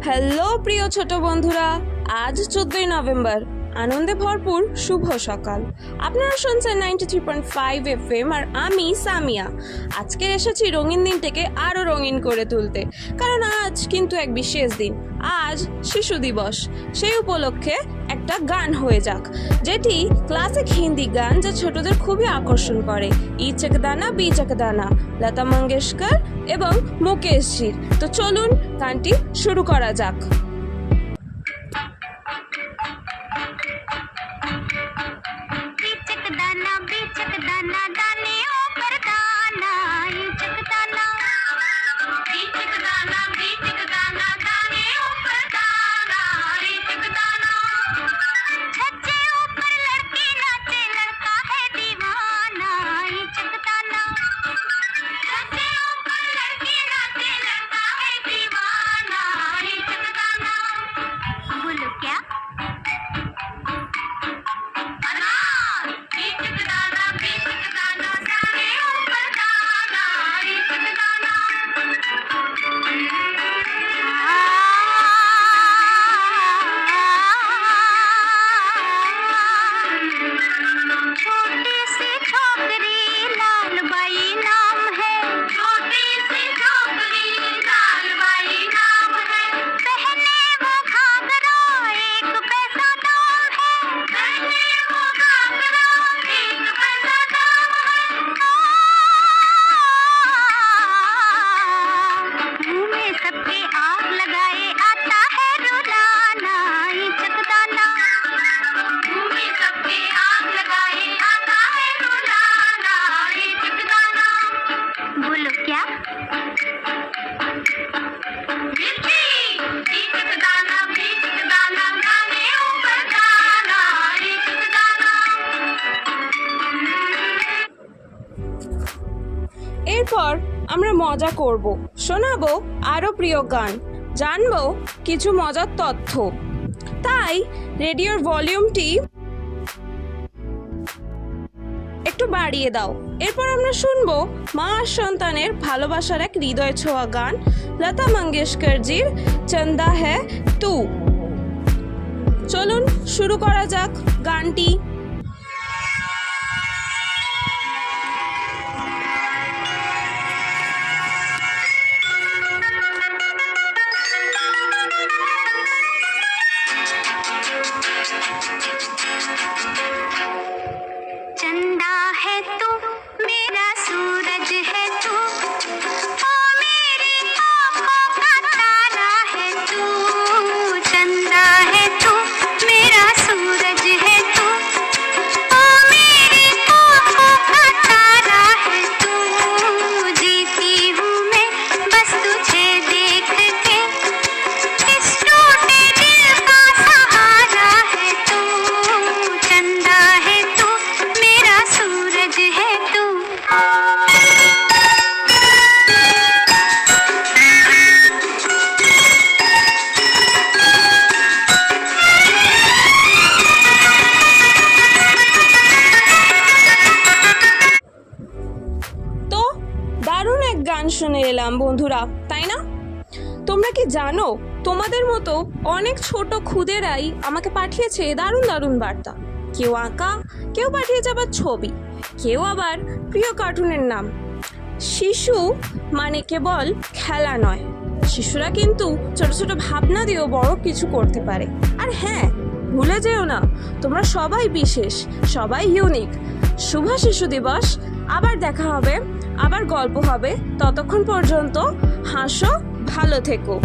Hello প্রিয় ছোট বন্ধুরা, আজ 14ই নভেম্বর, আনন্দে ভরপুর শুভ সকাল। আপনারা শুনছেন 93.5 FM আর আমি সামিয়া। আজকে এসেছি রঙিন দিনটাকে আরও রঙিন করে তুলতে, কারণ আজ কিন্তু এক বিশেষ দিন। আজ শিশু দিবস। সেই উপলক্ষে একটা গান হয়ে যাক, যেটি ক্লাসিক হিন্দি গান, যা ছোটদের খুবই আকর্ষণ করে। ই চকদানা বি চকদানা, লতা মঙ্গেশকর এবং মুকেশজির। তো চলুন গানটি শুরু করা যাক। এরপর আমরা মজা করব, শোনাবো আরও প্রিয় গান, জানবো কিছু মজার তথ্য। তাই রেডিওর ভলিউমটি একটু বাড়িয়ে দাও। এরপর আমরা শুনবো মা আর সন্তানের ভালোবাসার এক হৃদয় ছোঁয়া গান, লতা মঙ্গেশকরজির চন্দা হ্যায় তু। চলুন শুরু করা যাক গানটি। গান শুনে এলাম বন্ধুরা, তাই না? তোমরা কি জানো, তোমাদের মতো অনেক ছোট খুদেরাই আমাকে পাঠিয়েছে দারুণ দারুণ বার্তা। কেউ আঁকা, কেউ পাঠিয়েছে আবার ছবি, কেউ আবার প্রিয় কার্টুনের নাম। শিশু মানে কেবল খেলা নয়, শিশুরা কিন্তু ছোট ছোট ভাবনা দিয়েও বড় কিছু করতে পারে। আর হ্যাঁ, ভুলে যেও না, তোমরা সবাই বিশেষ, সবাই ইউনিক। শুভ শিশু দিবস। আবার দেখা হবে, আবার গল্প হবে। ততক্ষণ পর্যন্ত হাসো, ভালো থেকো।